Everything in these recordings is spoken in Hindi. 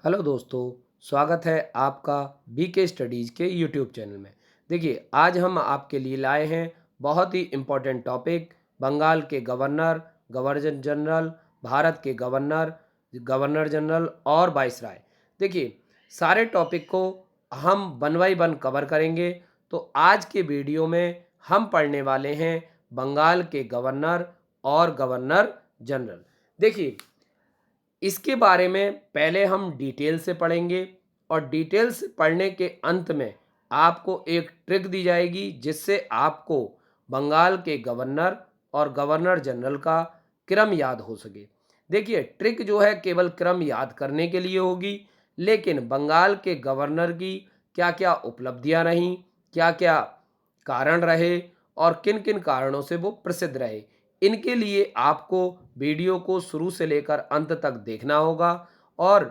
हेलो दोस्तों, स्वागत है आपका बीके स्टडीज़ के यूट्यूब चैनल में। देखिए, आज हम आपके लिए लाए हैं बहुत ही इम्पोर्टेंट टॉपिक बंगाल के गवर्नर, गवर्नर जनरल, भारत के गवर्नर, गवर्नर जनरल और वाइसराय। देखिए, सारे टॉपिक को हम वन बाई वन कवर करेंगे। तो आज के वीडियो में हम पढ़ने वाले हैं बंगाल के गवर्नर और गवर्नर जनरल। देखिए, इसके बारे में पहले हम डिटेल से पढ़ेंगे और डिटेल से पढ़ने के अंत में आपको एक ट्रिक दी जाएगी जिससे आपको बंगाल के गवर्नर और गवर्नर जनरल का क्रम याद हो सके। देखिए, ट्रिक जो है केवल क्रम याद करने के लिए होगी, लेकिन बंगाल के गवर्नर की क्या क्या उपलब्धियां रहीं, क्या क्या कारण रहे और किन किन कारणों से वो प्रसिद्ध रहे, इनके लिए आपको वीडियो को शुरू से लेकर अंत तक देखना होगा और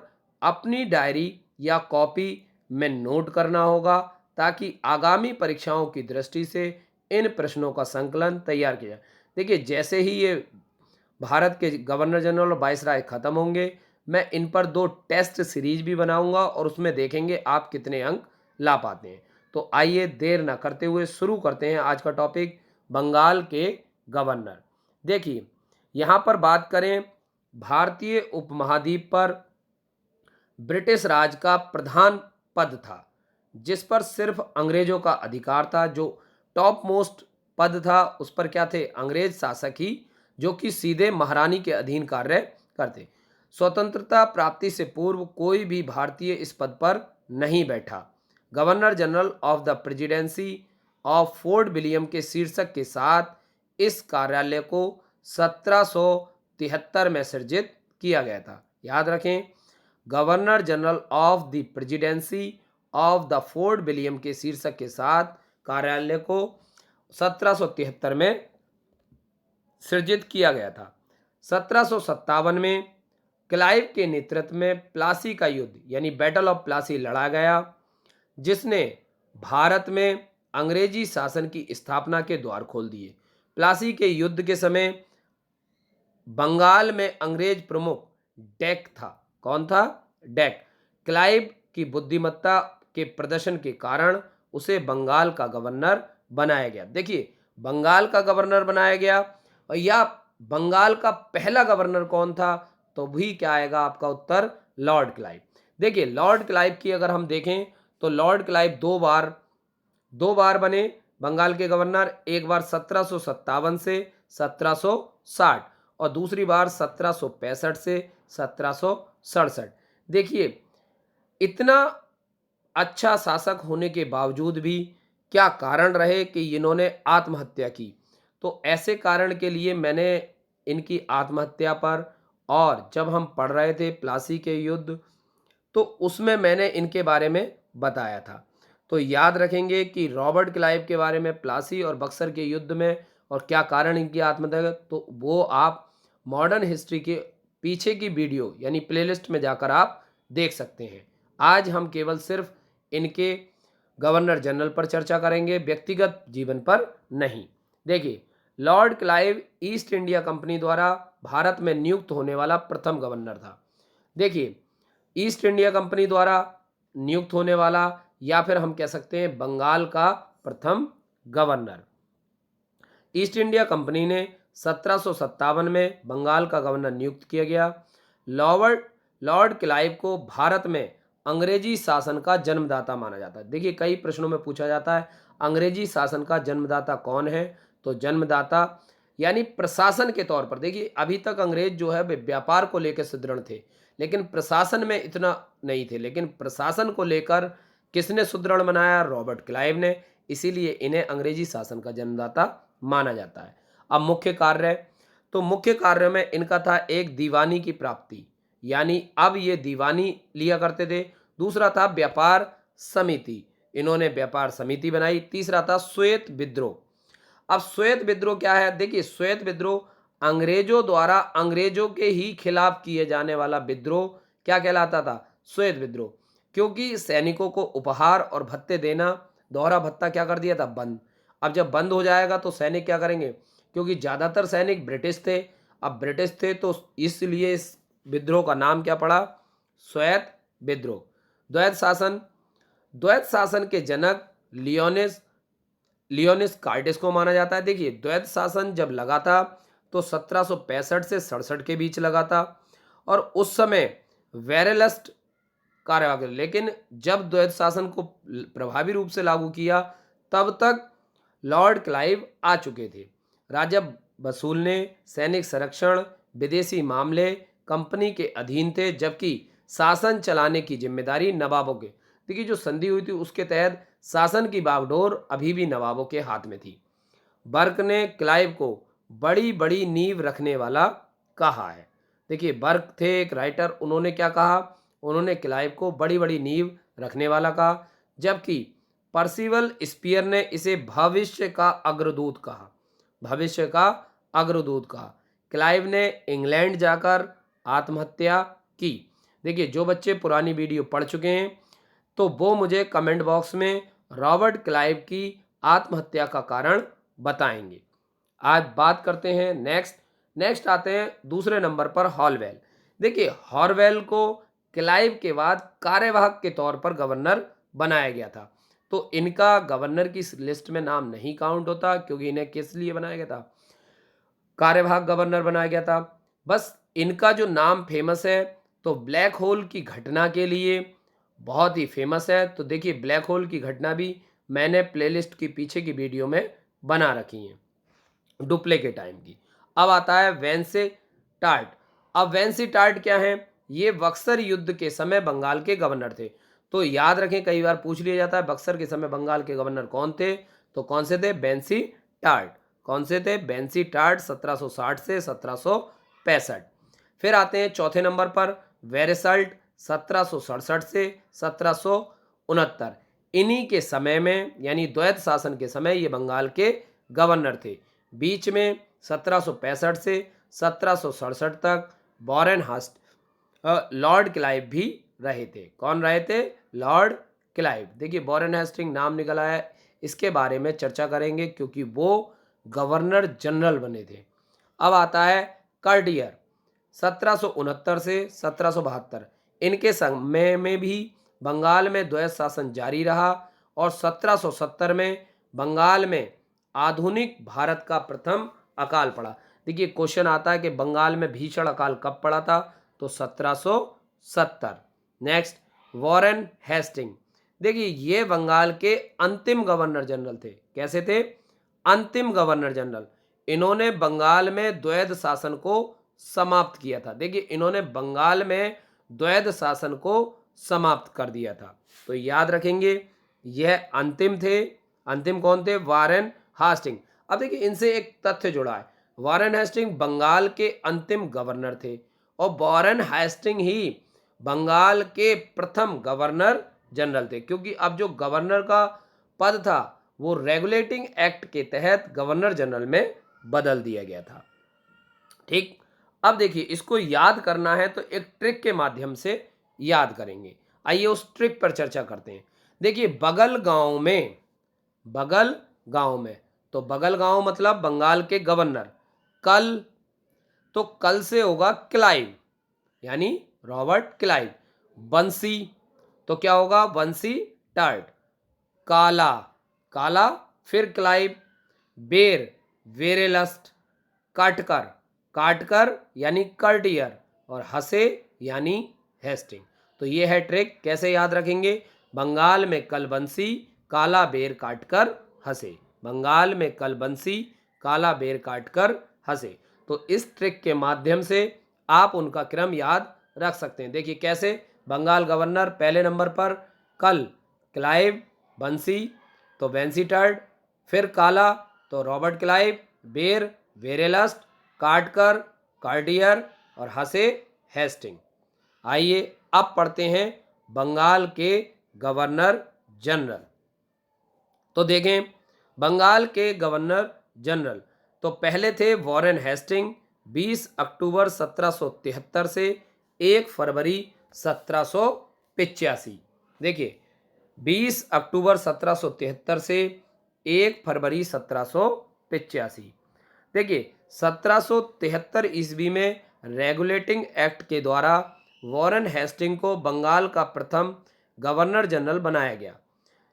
अपनी डायरी या कॉपी में नोट करना होगा ताकि आगामी परीक्षाओं की दृष्टि से इन प्रश्नों का संकलन तैयार किया जाए। देखिए, जैसे ही ये भारत के गवर्नर जनरल और वाइसराय खत्म होंगे, मैं इन पर दो टेस्ट सीरीज भी बनाऊंगा और उसमें देखेंगे आप कितने अंक ला पाते हैं। तो आइए देर ना करते हुए शुरू करते हैं आज का टॉपिक बंगाल के गवर्नर। देखिए, यहाँ पर बात करें, भारतीय उपमहाद्वीप पर ब्रिटिश राज का प्रधान पद था जिस पर सिर्फ अंग्रेजों का अधिकार था। जो टॉप मोस्ट पद था उस पर क्या थे? अंग्रेज शासक ही, जो कि सीधे महारानी के अधीन कार्य करते। स्वतंत्रता प्राप्ति से पूर्व कोई भी भारतीय इस पद पर नहीं बैठा। Governor general of the presidency of fort William के शीर्षक के साथ इस कार्यालय को 1773 में सृजित किया गया था। याद रखें, governor general of the presidency of the fort William के शीर्षक के साथ कार्यालय को 1773 में सृजित किया गया था। 1757 में क्लाइव के नेतृत्व में प्लासी का युद्ध यानी बैटल ऑफ प्लासी लड़ा गया, जिसने भारत में अंग्रेजी शासन की स्थापना के द्वार खोल दिए। प्लासी के युद्ध के समय बंगाल में अंग्रेज प्रमुख डेक था। कौन था? डेक। क्लाइव की बुद्धिमत्ता के प्रदर्शन के कारण उसे बंगाल का गवर्नर बनाया गया। देखिए, बंगाल का गवर्नर बनाया गया। और या बंगाल का पहला गवर्नर कौन था? तो भी क्या आएगा आपका उत्तर? Lord Clive. देखिए, लॉर्ड क्लाइव की अगर हम देखें तो लॉर्ड क्लाइव दो बार बने बंगाल के गवर्नर। एक बार 1757 से 1760 और दूसरी बार 1765 से 1767। देखिए, इतना अच्छा शासक होने के बावजूद भी क्या कारण रहे कि इन्होंने आत्महत्या की? तो ऐसे कारण के लिए मैंने इनकी आत्महत्या पर, और जब हम पढ़ रहे थे प्लासी के युद्ध, तो उसमें मैंने इनके बारे में बताया था। तो याद रखेंगे कि रॉबर्ट क्लाइव के बारे में प्लासी और बक्सर के युद्ध में और क्या कारण इनकी आत्महत्या का, तो वो आप मॉडर्न हिस्ट्री के पीछे की वीडियो यानी प्लेलिस्ट में जाकर आप देख सकते हैं। आज हम केवल सिर्फ इनके गवर्नर जनरल पर चर्चा करेंगे, व्यक्तिगत जीवन पर नहीं। देखिए, Lord Clive east India company द्वारा भारत में नियुक्त होने वाला प्रथम गवर्नर था। देखिए, ईस्ट इंडिया कंपनी द्वारा नियुक्त होने वाला, या फिर हम कह सकते हैं बंगाल का प्रथम गवर्नर। ईस्ट इंडिया कंपनी ने 1757 में बंगाल का गवर्नर नियुक्त किया गया। लॉर्ड क्लाइव को भारत में अंग्रेजी शासन का जन्मदाता माना जाता है। देखिए, कई प्रश्नों में पूछा जाता है अंग्रेजी शासन का जन्मदाता कौन है? तो जन्मदाता यानी प्रशासन के तौर पर, देखिए अभी तक अंग्रेज जो है वे व्यापार को लेकर सुदृढ़ थे, लेकिन प्रशासन में इतना नहीं थे। लेकिन प्रशासन को लेकर किसने सुदृढ़ बनाया? रॉबर्ट क्लाइव ने। इसीलिए इन्हें अंग्रेजी शासन का जन्मदाता माना जाता है। अब मुख्य कार्य, तो मुख्य कार्य में इनका था एक दीवानी की प्राप्ति, यानी अब ये दीवानी लिया करते थे। दूसरा था व्यापार समिति, इन्होंने व्यापार समिति बनाई। तीसरा था श्वेत विद्रोह। अब श्वेत विद्रोह क्या है? देखिए, श्वेत विद्रोह अंग्रेजों द्वारा अंग्रेजों के ही खिलाफ किए जाने वाला विद्रोह क्या कहलाता था? श्वेत विद्रोह। क्योंकि सैनिकों को उपहार और भत्ते देना, दोहरा भत्ता क्या कर दिया था? बंद। अब जब बंद हो जाएगा तो सैनिक क्या करेंगे? क्योंकि ज़्यादातर सैनिक ब्रिटिश थे। अब ब्रिटिश थे तो इसलिए इस विद्रोह का नाम क्या पड़ा? श्वेत विद्रोह। द्वैत शासन, द्वैत शासन के जनक लियोनिस लियोनिस कार्डिस को माना जाता है। देखिए, द्वैत शासन जब लगा था तो 1765 से 67 के बीच लगा था और उस समय वेरेलस्ट कार्यवाहक, लेकिन जब द्वैत शासन को प्रभावी रूप से लागू किया तब तक लॉर्ड क्लाइव आ चुके थे। राजा वसूलने, सैनिक संरक्षण, विदेशी मामले कंपनी के अधीन थे, जबकि शासन चलाने की जिम्मेदारी नवाबों के। देखिए, जो संधि हुई थी उसके तहत शासन की बागडोर अभी भी नवाबों के हाथ में थी। बर्क ने क्लाइव को बड़ी बड़ी नींव रखने वाला कहा है। देखिए, बर्क थे एक राइटर, उन्होंने क्या कहा, उन्होंने क्लाइव को बड़ी बड़ी नींव रखने वाला कहा, जबकि पर्सिवल स्पीयर ने इसे भविष्य का अग्रदूत कहा। भविष्य का अग्रदूत कहा। क्लाइव ने इंग्लैंड जाकर आत्महत्या की। देखिए, जो बच्चे पुरानी वीडियो पढ़ चुके हैं तो वो मुझे कमेंट बॉक्स में रॉबर्ट क्लाइव की आत्महत्या का कारण बताएंगे। आज बात करते हैं नेक्स्ट आते हैं दूसरे नंबर पर हॉलवेल। देखिए, हॉलवेल को क्लाइव के बाद कार्यवाहक के तौर पर गवर्नर बनाया गया था। तो इनका गवर्नर की लिस्ट में नाम नहीं काउंट होता, क्योंकि इन्हें किस लिए बनाया गया था, कार्यवाहक गवर्नर बनाया गया था। बस इनका जो नाम फेमस है तो ब्लैक होल की घटना के लिए बहुत ही फेमस है। तो देखिए, ब्लैक होल की घटना भी मैंने प्लेलिस्ट की पीछे की वीडियो में बना रखी है, डुप्ले के टाइम की। अब आता है वेंसे टार्ट। अब वेंसे टार्ट क्या है, ये बक्सर युद्ध के समय बंगाल के गवर्नर थे। तो याद रखें, कई बार पूछ लिया जाता है बक्सर के समय बंगाल के गवर्नर कौन थे, तो कौन से थे, वेंसी टार्ट। कौन से थे, वेंसी टार्ट, 1760 से 1765। फिर आते हैं चौथे नंबर पर वेरेसल्ट, 1767 से 1769। इन्हीं के समय में, यानी द्वैत शासन के समय, ये बंगाल के गवर्नर थे। बीच में 1765 से 1767 तक वॉरेन हास्ट लॉर्ड क्लाइव भी रहे थे। कौन रहे थे, लॉर्ड क्लाइव। देखिए, वॉरेन हेस्टिंग नाम निकला है, इसके बारे में चर्चा करेंगे क्योंकि वो गवर्नर जनरल बने थे। अब आता है कर्डियर, 1769 से 1772। इनके समय में भी बंगाल में द्वैत शासन जारी रहा और 1770 में बंगाल में आधुनिक भारत का प्रथम अकाल पड़ा। देखिए, क्वेश्चन आता है कि बंगाल में भीषण अकाल कब पड़ा था, तो 1770। Next, Warren Hasting. देखिए, ये बंगाल के अंतिम गवर्नर जनरल थे। कैसे थे, अंतिम गवर्नर जनरल। इन्होंने बंगाल में द्वैत शासन को समाप्त किया था। देखिए, इन्होंने बंगाल में द्वैत शासन को समाप्त कर दिया था। तो याद रखेंगे, यह अंतिम थे। अंतिम कौन थे, वॉरेन हेस्टिंग। अब देखिए, इनसे एक तथ्य जुड़ा है, वॉरेन हेस्टिंग बंगाल के अंतिम गवर्नर थे और वॉरेन हेस्टिंग ही बंगाल के प्रथम गवर्नर जनरल थे, क्योंकि अब जो गवर्नर का पद था वो रेगुलेटिंग एक्ट के तहत गवर्नर जनरल में बदल दिया गया था। ठीक, अब देखिए, इसको याद करना है तो एक ट्रिक के माध्यम से याद करेंगे। आइए उस ट्रिक पर चर्चा करते हैं। देखिए, बगल गांव में तो बगल गांव मतलब बंगाल के गवर्नर। कल, तो कल से होगा क्लाइव, यानी रॉबर्ट क्लाइव। बंसी, तो क्या होगा, बंसी टार्ट। काला, काला फिर क्लाइव। बेर, वेरेलस्ट। काटकर, काटकर यानी कर्टियर। और हंसे यानी हेस्टिंग। तो ये है ट्रिक, कैसे याद रखेंगे, बंगाल में कल बंसी, काला बेर काटकर हंसे। बंगाल में कल बंसी, काला बेर काटकर हंसे। तो इस ट्रिक के माध्यम से आप उनका क्रम याद रख सकते हैं। देखिए कैसे, बंगाल गवर्नर पहले नंबर पर कल क्लाइव, बंसी तो वेंसी टार्ट, फिर काला तो रॉबर्ट क्लाइव, बेर वेरेलस्ट, काटकर कार्डियर और हंसे हेस्टिंग। आइए अब पढ़ते हैं बंगाल के गवर्नर जनरल। तो देखें, बंगाल के गवर्नर जनरल तो पहले थे वॉरेन हेस्टिंग, 20 अक्टूबर 1773 से 1 फरवरी 1785। देखिए, 20 अक्टूबर 1773 से 1 फरवरी 1785। देखिए, 1773 ईस्वी में रेगुलेटिंग एक्ट के द्वारा वॉरेन हेस्टिंग को बंगाल का प्रथम गवर्नर जनरल बनाया गया,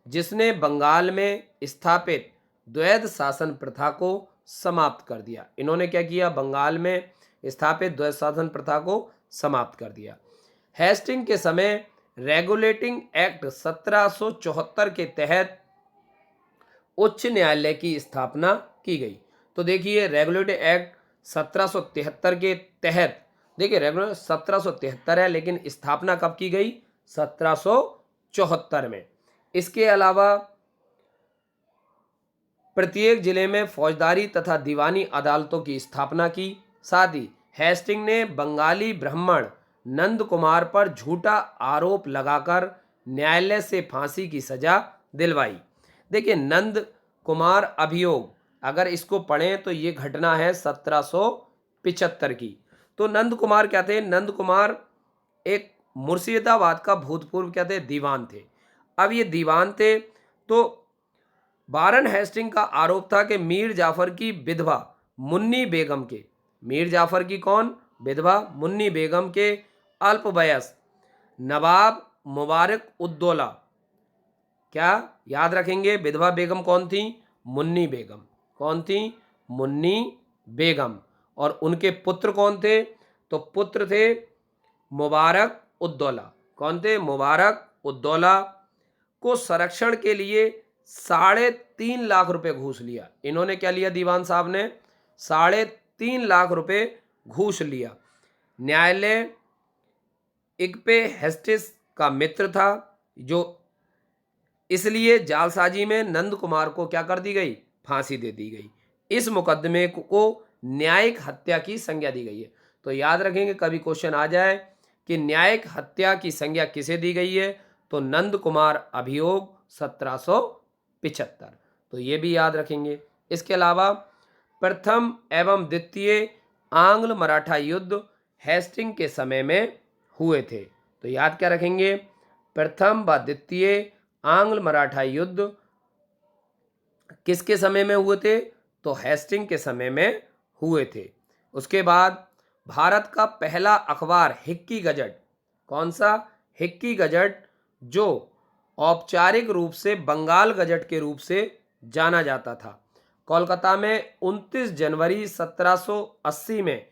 जिसने बंगाल में स्थापित द्वैध शासन प्रथा को समाप्त कर दिया। इन्होंने क्या किया? बंगाल में स्थापित द्वैध शासन प्रथा को समाप्त कर दिया। हेस्टिंग के समय रेगुलेटिंग एक्ट 1774 के तहत उच्च न्यायालय की स्थापना की गई। तो देखिए, रेगुलेटिंग एक्ट 1773 के तहत, देखिए रेगुलर 1773 है, लेकिन स्थापना कब की गई? 1774 में। इसके अलावा प्रत्येक जिले में फौजदारी तथा दीवानी अदालतों की स्थापना की। साथ ही हेस्टिंग ने बंगाली ब्राह्मण नंद कुमार पर झूठा आरोप लगाकर न्यायालय से फांसी की सजा दिलवाई। देखिए, नंद कुमार अभियोग, अगर इसको पढ़ें तो ये घटना है 1775 की। तो नंद कुमार क्या थे? नंद कुमार एक मुर्शिदाबाद का भूतपूर्व क्या थे? दीवान थे। अब ये दीवान थे, तो वारेन हेस्टिंग का आरोप था कि मीर जाफर की विधवा मुन्नी बेगम के, मीर जाफर की कौन? विधवा मुन्नी बेगम के अल्पवयस्क नवाब मुबारक उद्दौला, क्या याद रखेंगे? विधवा बेगम कौन थी? मुन्नी बेगम। कौन थी? मुन्नी बेगम। और उनके पुत्र कौन थे? तो पुत्र थे मुबारक उद्दौला। कौन थे? मुबारक उद्दौला को संरक्षण के लिए 3.5 लाख रुपए घूस लिया। इन्होंने क्या लिया? दीवान साहब ने 3.5 लाख रुपए घूस लिया। न्यायालय इग्पे हेस्टिस का मित्र था, जो इसलिए जालसाजी में नंद कुमार को क्या कर दी गई? फांसी दे दी गई। इस मुकदमे को न्यायिक हत्या की संज्ञा दी गई है। तो याद रखेंगे, कभी क्वेश्चन आ जाए कि न्यायिक हत्या की संज्ञा किसे दी गई है, तो नंद कुमार अभियोग 1775। तो ये भी याद रखेंगे। इसके अलावा प्रथम एवं द्वितीय आंग्ल मराठा युद्ध हेस्टिंग के समय में हुए थे। तो याद क्या रखेंगे? प्रथम व द्वितीय आंग्ल मराठा युद्ध किसके समय में हुए थे? तो हेस्टिंग के समय में हुए थे। उसके बाद भारत का पहला अखबार हिक्की गजट, कौन सा? हिक्की गजट, जो औपचारिक रूप से बंगाल गजट के रूप से जाना जाता था, कोलकाता में 29 जनवरी 1780 में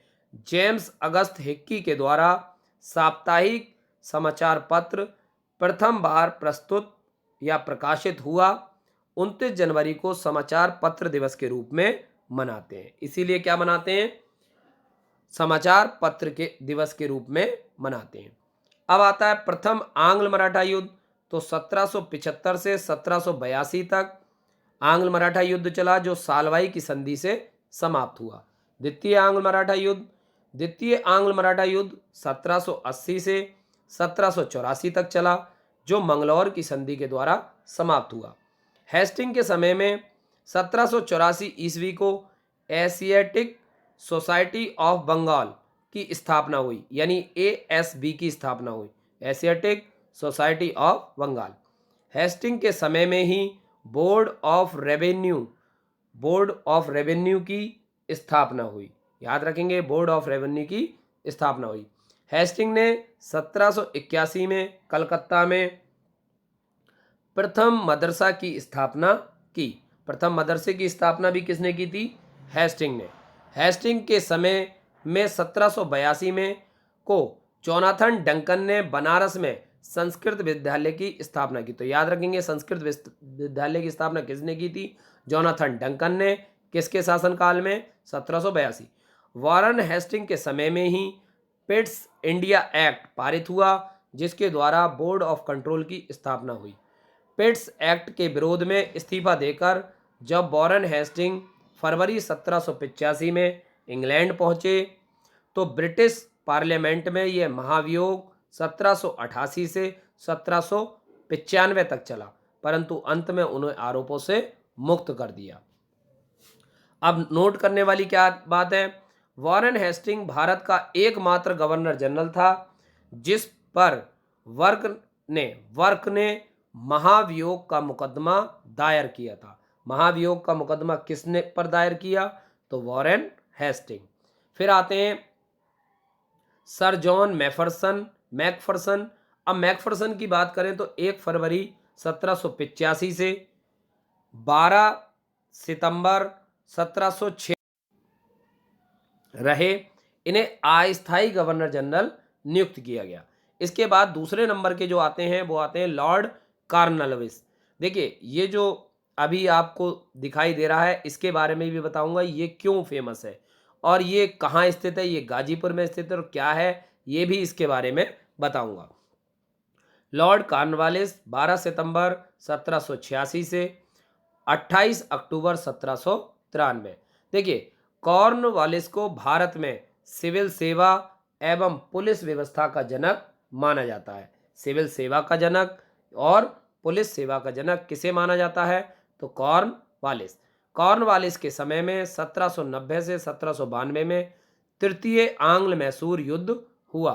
जेम्स अगस्त हिक्की के द्वारा साप्ताहिक समाचार पत्र प्रथम बार प्रस्तुत या प्रकाशित हुआ। 29 जनवरी को समाचार पत्र दिवस के रूप में मनाते हैं। इसीलिए क्या मनाते हैं? समाचार पत्र के दिवस के रूप में मनाते हैं। अब आता है प्रथम आंग्ल मराठा युद्ध। तो 1775 से 1782 तक आंग्ल मराठा युद्ध चला, जो सालवाई की संधि से समाप्त हुआ। द्वितीय आंग्ल मराठा युद्ध, द्वितीय आंग्ल मराठा युद्ध 1780 से 1784 तक चला, जो मंगलौर की संधि के द्वारा समाप्त हुआ। हेस्टिंग के समय में 1784 ईस्वी को एशियाटिक सोसाइटी ऑफ बंगाल की स्थापना हुई, यानी एएसबी की स्थापना हुई, Asiatic society of Bengal. Hasting के समय में ही बोर्ड ऑफ रेवेन्यू की स्थापना हुई। याद रखेंगे, बोर्ड ऑफ रेवेन्यू की स्थापना हुई। हेस्टिंग ने 1781 में कलकत्ता में प्रथम मदरसा की स्थापना की। प्रथम मदरसे की स्थापना भी किसने की थी? हेस्टिंग ने। हेस्टिंग के समय में 1782 में को जोनाथन डंकन ने बनारस में संस्कृत विद्यालय की स्थापना की। तो याद रखेंगे, संस्कृत विद्यालय की स्थापना किसने की थी? जोनाथन डंकन ने। किसके शासनकाल में? 1782। वारेन हेस्टिंग के समय में ही पिट्स इंडिया एक्ट पारित हुआ, जिसके द्वारा बोर्ड ऑफ कंट्रोल की स्थापना हुई। पिट्स एक्ट के विरोध में इस्तीफा देकर जब वारेन हेस्टिंग फरवरी 1785 में इंग्लैंड पहुंचे, तो ब्रिटिश पार्लियामेंट में यह महाभियोग 1788 से 1795 तक चला, परंतु अंत में उन्हें आरोपों से मुक्त कर दिया। अब नोट करने वाली क्या बात है? वारेन हेस्टिंग भारत का एकमात्र गवर्नर जनरल था जिस पर वर्क ने महाभियोग का मुकदमा दायर किया था। महाभियोग का मुकदमा किसने पर दायर किया? तो वारेन हेस्टिंग। फिर आते हैं सर जॉन मैफरसन मैकफरसन। अब मैकफरसन की बात करें तो 1 फरवरी 1785 से 12 सितंबर 1706 रहे। इन्हें अस्थायी गवर्नर जनरल नियुक्त किया गया। इसके बाद दूसरे नंबर के जो आते हैं वो आते हैं लॉर्ड कॉर्नवालिस। देखिए ये जो अभी आपको दिखाई दे रहा है इसके बारे में भी बताऊंगा ये क्यों फेमस है और ये कहाँ स्थित है, ये गाजीपुर में स्थित है और क्या है ये भी इसके बारे में बताऊंगा। लॉर्ड कॉर्नवालिस 12 सितंबर 1786 से 28 अक्टूबर 1793। देखिए कॉर्नवालिस को भारत में सिविल सेवा एवं पुलिस व्यवस्था का जनक माना जाता है। सिविल सेवा का जनक और पुलिस सेवा का जनक किसे माना जाता है तो कॉर्नवालिस। कॉर्नवालिस के समय में 1790 से 1792 में तृतीय आंग्ल मैसूर युद्ध हुआ।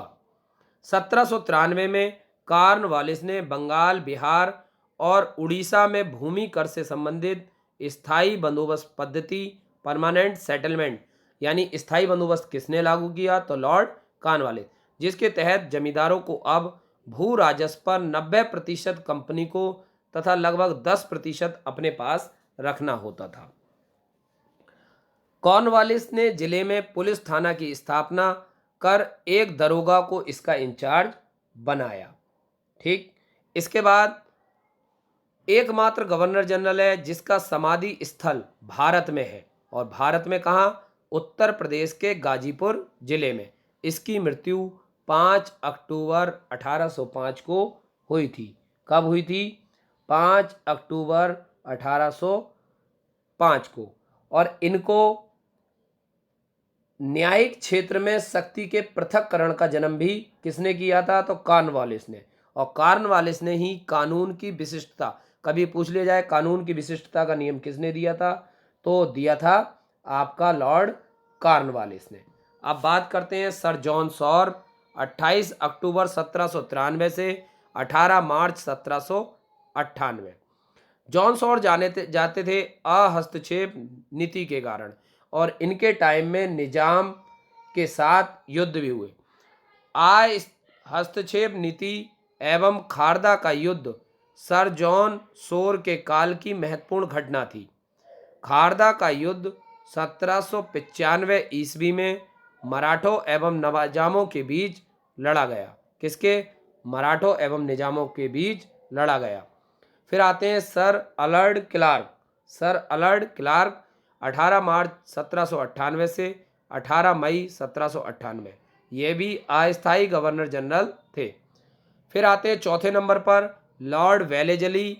1793 में कॉर्नवालिस ने बंगाल, बिहार और उड़ीसा में भूमि कर से संबंधित स्थायी बंदोबस्त पद्धति परमानेंट सेटलमेंट यानी स्थायी बंदोबस्त किसने लागू किया तो लॉर्ड कॉर्नवालिस, जिसके तहत जमींदारों को अब भू राजस्व पर 90% कंपनी को तथा लगभग 10% अपने पास रखना होता था। कॉर्नवालिस ने जिले में पुलिस थाना की स्थापना कर एक दरोगा को इसका इंचार्ज बनाया। ठीक, इसके बाद एकमात्र गवर्नर जनरल है जिसका समाधि स्थल भारत में है और भारत में कहाँ, उत्तर प्रदेश के गाजीपुर जिले में। इसकी मृत्यु 5 अक्टूबर 1805 को हुई थी। कब हुई थी 5 अक्टूबर 1805 को। और इनको न्यायिक क्षेत्र में शक्ति के पृथक्करण का जन्म भी किसने किया था तो कॉर्नवालिस ने। और कॉर्नवालिस ने ही कानून की विशिष्टता, कभी पूछ लिया जाए कानून की विशिष्टता का नियम किसने दिया था तो दिया था आपका लॉर्ड कॉर्नवालिस ने। अब बात करते हैं सर जॉन सॉर। 28 अक्टूबर 1793 से 18 मार्च 1798। जॉन सॉर जाते थे अहस्तक्षेप नीति के कारण और इनके टाइम में निजाम के साथ युद्ध भी हुए। हस्तक्षेप नीति एवं खारदा का युद्ध सर जॉन सोर के काल की महत्वपूर्ण घटना थी। खारदा का युद्ध 1795 ईस्वी में मराठों एवं निजामों के बीच लड़ा गया। किसके, मराठों एवं निजामों के बीच लड़ा गया। फिर आते हैं सर अलर्ड क्लार्क। सर अलर्ड क्लार्क 18 मार्च 1798 से 18 मई 1798, ये भी अस्थायी गवर्नर जनरल थे। फिर आते हैं चौथे नंबर पर लॉर्ड वेलेजली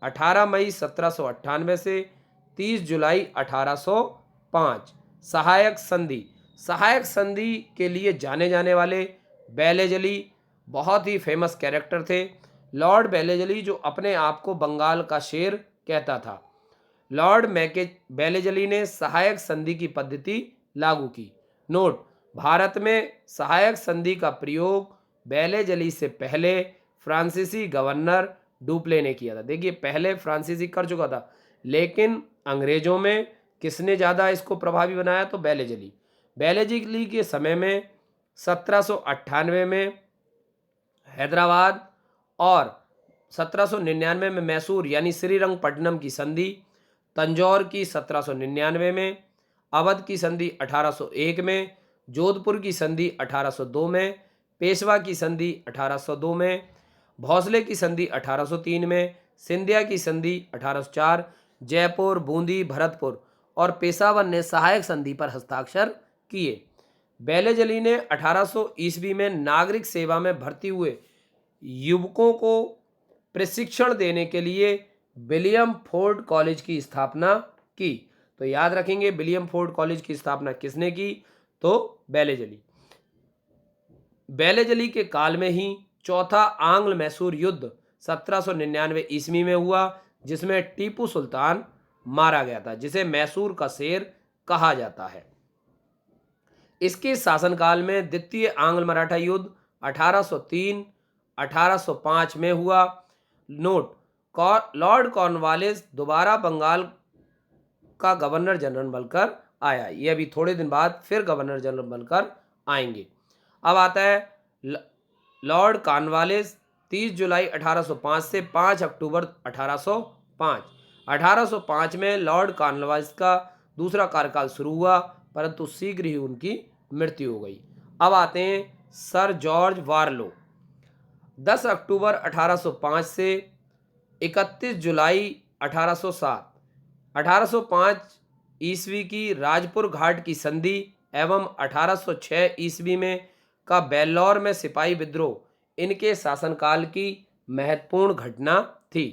18 मई 1798 से 30 जुलाई 1805। सहायक संधि, सहायक संधि के लिए जाने जाने वाले वेलेजली बहुत ही फेमस कैरेक्टर थे। लॉर्ड वेलेजली जो अपने आप को बंगाल का शेर कहता था। लॉर्ड वेलेजली ने सहायक संधि की पद्धति लागू की। नोट, भारत में सहायक संधि का प्रयोग वेलेजली से पहले फ्रांसीसी गवर्नर डुप्ले ने किया था। देखिए पहले फ्रांसीसी कर चुका था लेकिन अंग्रेजों में किसने ज़्यादा इसको प्रभावी बनाया तो वेलेजली। वेलेजली के समय में 1798 में हैदराबाद और 1799 में मैसूर यानी श्रीरंगपट्टनम की संधि, तंजौर की 1799 में, अवध की संधि 1801 में, जोधपुर की संधि 1802 में, पेशवा की संधि 1802 में, भोसले की संधि 1803 में, सिंधिया की संधि 1804, जयपुर, बूंदी, भरतपुर और पेशावर ने सहायक संधि पर हस्ताक्षर किए। वेलेजली ने 1800 ईस्वी में नागरिक सेवा में भर्ती हुए युवकों को प्रशिक्षण देने के लिए विलियम फोर्ड कॉलेज की स्थापना की। तो याद रखेंगे विलियम फोर्ड कॉलेज की स्थापना किसने की तो वेलेजली। वेलेजली के काल में ही चौथा आंग्ल मैसूर युद्ध 1799 ईस्वी में हुआ जिसमें टीपू सुल्तान मारा गया था, जिसे मैसूर का शेर कहा जाता है। इसके शासनकाल में द्वितीय आंग्ल मराठा युद्ध 1803-1805 में हुआ। नोट, लॉर्ड कॉर्नवालिस दोबारा बंगाल का गवर्नर जनरल बनकर आया। ये अभी थोड़े दिन बाद फिर गवर्नर जनरल बनकर आएंगे। अब आता है लॉर्ड कॉर्नवालिस 30 जुलाई 1805 से 5 अक्टूबर 1805। 1805 में लॉर्ड कॉर्नवालिस का दूसरा कार्यकाल शुरू हुआ, परंतु शीघ्र ही उनकी मृत्यु हो गई। अब आते हैं सर जॉर्ज वारलो। 10 अक्टूबर 1805 से 31 जुलाई 1807। 1805 ईस्वी की राजपुर घाट की संधि एवं 1806 ईस्वी में का बेल्लौर में सिपाही विद्रोह इनके शासनकाल की महत्वपूर्ण घटना थी।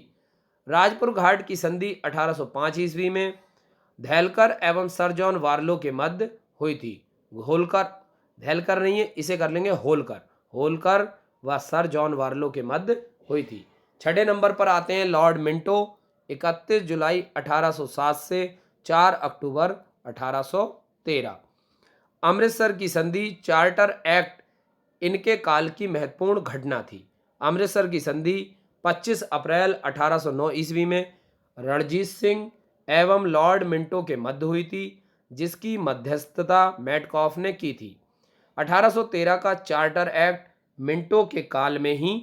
राजपुर घाट की संधि 1805 ईस्वी में धैलकर एवं सर जॉन वार्लो के मध्य हुई थी। होलकर, धैलकर नहीं है, इसे कर लेंगे होलकर। होलकर व सर जॉन वार्लो के मध्य हुई थी। छठे नंबर पर आते हैं लॉर्ड मिंटो। 31 जुलाई 1807 से 4 अक्टूबर 1813। अमृतसर की संधि चार्टर एक्ट इनके काल की महत्वपूर्ण घटना थी। अमृतसर की संधि 25 अप्रैल 1809 ईस्वी में रणजीत सिंह एवं लॉर्ड मिंटो के मध्य हुई थी, जिसकी मध्यस्थता मेटकॉफ ने की थी। 1813 का चार्टर एक्ट मिंटो के काल में ही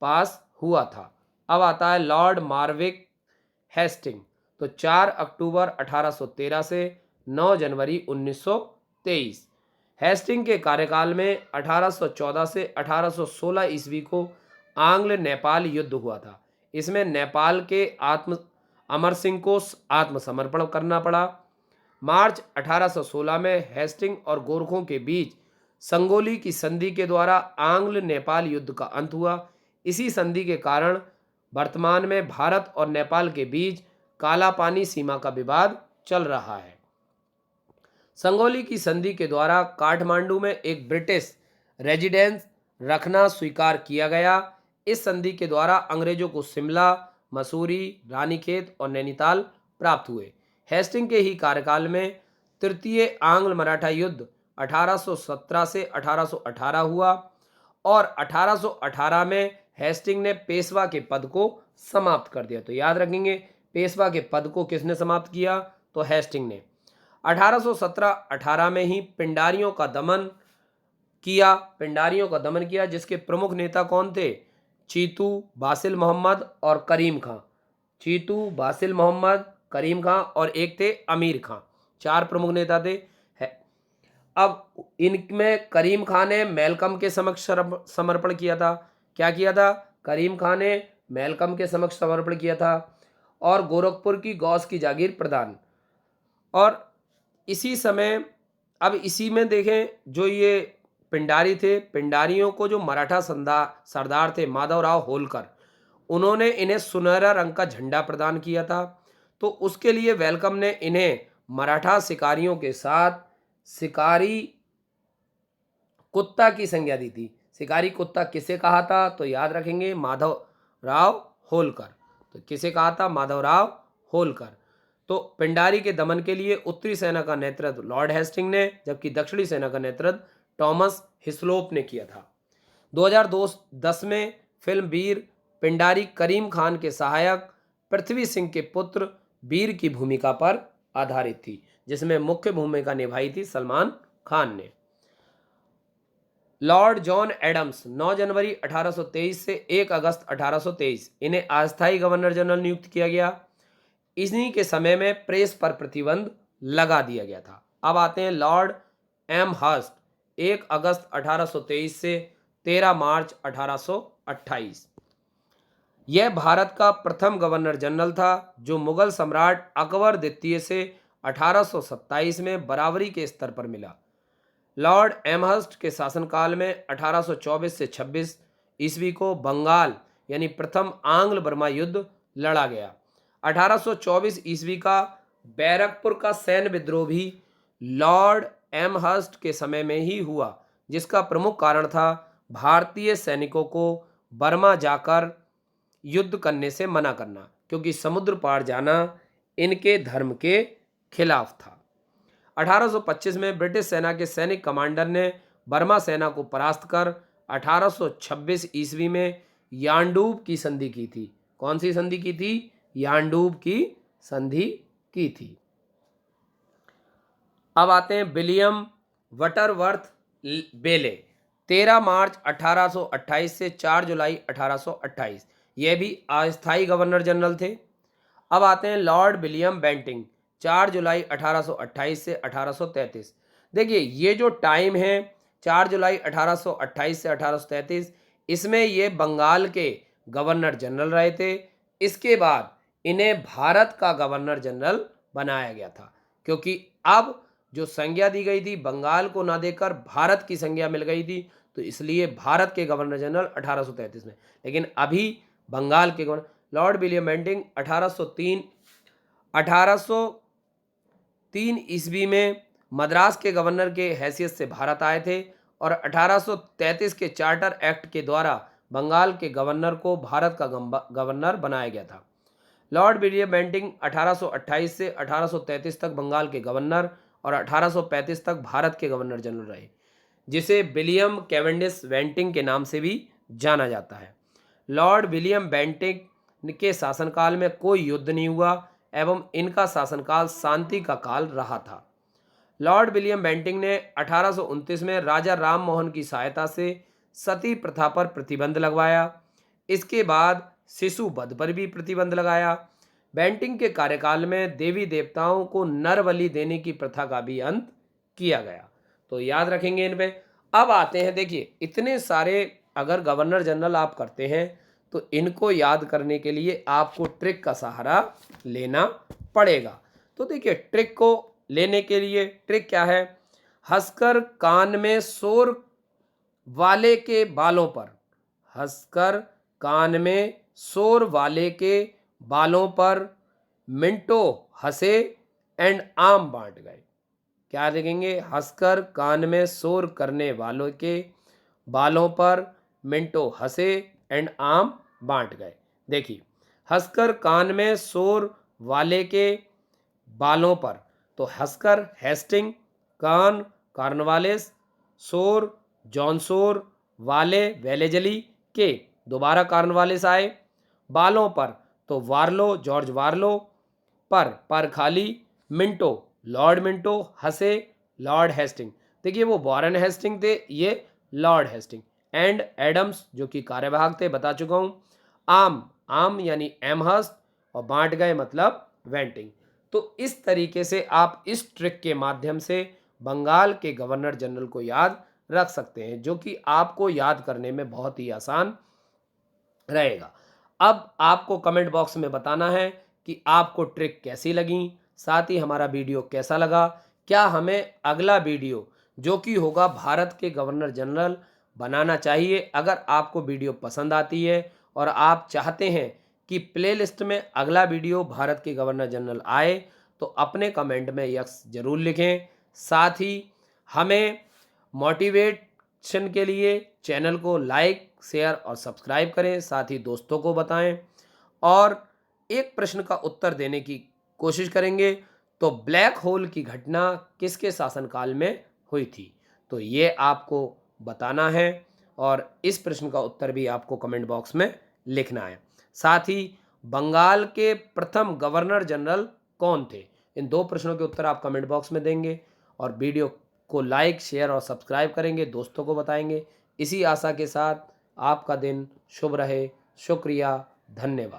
पास हुआ था। अब आता है लॉर्ड मार्विक हेस्टिंग। तो 4 अक्टूबर 1813 से 9 जनवरी 1923। हेस्टिंग के कार्यकाल में 1814 से 1816 ईस्वी को आंग्ल नेपाल युद्ध हुआ था। इसमें नेपाल के अमर सिंह को आत्मसमर्पण करना पड़ा। मार्च 1816 में हेस्टिंग और गोरखों के बीच संगोली की संधि के द्वारा आंग्ल नेपाल युद्ध का अंत हुआ। इसी संधि के कारण वर्तमान में भारत और नेपाल के बीच काला पानी सीमा का विवाद चल रहा है। संगोली की संधि के द्वारा काठमांडू में एक ब्रिटिश रेजिडेंस रखना स्वीकार किया गया। इस संधि के द्वारा अंग्रेजों को शिमला, मसूरी, रानीखेत और नैनीताल प्राप्त हुए। हेस्टिंग के ही कार्यकाल में तृतीय आंग्ल मराठा युद्ध 1817 से 1818 हुआ और 1818 में हेस्टिंग ने पेशवा के पद को समाप्त कर दिया। तो याद रखेंगे, पेशवा के पद को किसने समाप्त किया? तो हेस्टिंग ने। 1817-18 में ही पिंडारियों का दमन किया, जिसके प्रमुख नेता कौन थे? चीतू, बासिल मोहम्मद और करीम खां। चीतू, बासिल मोहम्मद, करीम खां और एक थे अमीर खां। 4 प्रमुख नेता थे। अब इनमें करीम खां ने मेलकम के समक्ष समर्पण किया था। क्या किया था? करीम खां ने मेलकम के समक्ष समर्पण किया था और गोरखपुर की गौस की जागीर प्रदान। और इसी समय, अब इसी में देखें, जो ये पिंडारी थे, पिंडारियों को जो मराठा सरदार थे माधवराव होलकर, उन्होंने इन्हें सुनहरा रंग का झंडा प्रदान किया था। तो उसके लिए वेलकम ने इन्हें मराठा शिकारियों के साथ शिकारी कुत्ता की संज्ञा दी थी। शिकारी कुत्ता किसे कहा था? तो याद रखेंगे, माधवराव होलकर। तो किसे कहा था? माधवराव होलकर। तो पिंडारी के दमन के लिए उत्तरी सेना का नेतृत्व लॉर्ड हेस्टिंग ने, जबकि दक्षिणी सेना का नेतृत्व थॉमस हिस्लोप ने किया था। 2010 में फिल्म वीर पिंडारी करीम खान के सहायक पृथ्वी सिंह के पुत्र वीर की भूमिका पर आधारित थी, जिसमें मुख्य भूमिका निभाई थी सलमान खान ने। लॉर्ड जॉन एडम्स 9 जनवरी 1823 से 1 अगस्त 1823 इन्हें अस्थायी गवर्नर जनरल नियुक्त किया गया। इन्हीं के समय में प्रेस पर प्रतिबंध लगा दिया गया था। अब आते हैं लॉर्ड एम हर्स्ट। 1 अगस्त 1823 से 13 मार्च 1828। यह भारत का प्रथम गवर्नर जनरल था, जो मुगल सम्राट अकबर द्वितीय से 1827 में बराबरी के स्तर पर मिला। लॉर्ड एमहर्स्ट के शासनकाल में 1824 से 26 ईस्वी को बंगाल यानी प्रथम आंग्ल बर्मा युद्ध लड़ा गया। 1824 ईस्वी का बैरकपुर का सैन्य विद्रोह भी लॉर्ड एमहर्स्ट के समय में ही हुआ, जिसका प्रमुख कारण था भारतीय सैनिकों को बर्मा जाकर युद्ध करने से मना करना, क्योंकि समुद्र पार जाना इनके धर्म के खिलाफ था। 1825 में ब्रिटिश सेना के सैनिक कमांडर ने बर्मा सेना को परास्त कर 1826 ईस्वी में यांडूब की संधि की थी। कौन सी संधि की थी? यांडूब की संधि की थी। अब आते हैं विलियम बटरवर्थ बेले। 13 मार्च 1828 से 4 जुलाई 1828, यह भी अस्थायी गवर्नर जनरल थे। अब आते हैं लॉर्ड विलियम बेंटिंक, 4 जुलाई 1828 से 1833। देखिए ये जो टाइम है 4 जुलाई 1828 से 1833, इसमें ये बंगाल के गवर्नर जनरल रहे थे। इसके बाद इन्हें भारत का गवर्नर जनरल बनाया गया था, क्योंकि अब जो संज्ञा दी गई थी बंगाल को ना देकर भारत की संज्ञा मिल गई थी, तो इसलिए भारत के गवर्नर जनरल 1833 में। लेकिन अभी बंगाल के गवर्नर लॉर्ड विलियम बेंटिंक 1803 ईस्वी में मद्रास के गवर्नर के हैसियत से भारत आए थे और 1833 के चार्टर एक्ट के द्वारा बंगाल के गवर्नर को भारत का गवर्नर बनाया गया था। लॉर्ड विलियम बेंटिंक 1828 से 1833 तक बंगाल के गवर्नर और 1835 तक भारत के गवर्नर जनरल रहे, जिसे विलियम कैवेंडिश बेंटिंक के नाम से भी जाना जाता है। लॉर्ड विलियम बेंटिंक के शासनकाल में कोई युद्ध नहीं हुआ एवं इनका शासनकाल शांति का काल रहा था। लॉर्ड विलियम बेंटिंक ने 1829 में राजा राम मोहन की सहायता से सती प्रथा पर प्रतिबंध लगवाया। इसके बाद शिशु वध पर भी प्रतिबंध लगाया। बेंटिंक के कार्यकाल में देवी देवताओं को नर बलि देने की प्रथा का भी अंत किया गया। तो याद रखेंगे इन पे। अब आते हैं, देखिए इतने सारे अगर गवर्नर जनरल आप करते हैं तो इनको याद करने के लिए आपको ट्रिक का सहारा लेना पड़ेगा। तो देखिए ट्रिक को लेने के लिए ट्रिक क्या है, हंसकर कान में शोर वाले के बालों पर, हंसकर कान में शोर वाले के बालों पर मिंटो हंसे एंड आम बांट गए। क्या देखेंगे, हंसकर कान में शोर करने वालों के बालों पर मिंटो हंसे एंड आम बांट गए। देखिए हंसकर कान में शोर वाले के बालों पर, तो हंसकर हेस्टिंग, कान कार्नवालिस, शोर जॉनशोर, वाले वेलेजली के दोबारा कार्नवालिस आए, बालों पर तो वार्लो जॉर्ज वार्लो, पर खाली, मिंटो लॉर्ड मिंटो, हंसे लॉर्ड हेस्टिंग। देखिए वो वॉरेन हेस्टिंग थे, ये लॉर्ड हेस्टिंग। एंड एडम्स जो कि कार्यवाहक थे, बता चुका हूं। आम यानी एमहर्स्ट, और बांट गए मतलब वेंटिंग। तो इस तरीके से आप इस ट्रिक के माध्यम से बंगाल के गवर्नर जनरल को याद रख सकते हैं, जो कि आपको याद करने में बहुत ही आसान रहेगा। अब आपको कमेंट बॉक्स में बताना है कि आपको ट्रिक कैसी लगी, साथ ही हमारा वीडियो कैसा लगा। क्या हमें अगला वीडियो जो कि होगा भारत के गवर्नर जनरल बनाना चाहिए? अगर आपको वीडियो पसंद आती है और आप चाहते हैं कि प्लेलिस्ट में अगला वीडियो भारत के गवर्नर जनरल आए, तो अपने कमेंट में यस जरूर लिखें। साथ ही हमें मोटिवेशन के लिए चैनल को लाइक शेयर और सब्सक्राइब करें, साथ ही दोस्तों को बताएं और एक प्रश्न का उत्तर देने की कोशिश करेंगे। तो ब्लैक होल की घटना किसके शासनकाल में हुई थी? तो ये आपको बताना है और इस प्रश्न का उत्तर भी आपको कमेंट बॉक्स में लिखना है। साथ ही बंगाल के प्रथम गवर्नर जनरल कौन थे? इन दो प्रश्नों के उत्तर आप कमेंट बॉक्स में देंगे और वीडियो को लाइक शेयर और सब्सक्राइब करेंगे, दोस्तों को बताएंगे। इसी आशा के साथ आपका दिन शुभ रहे। शुक्रिया, धन्यवाद।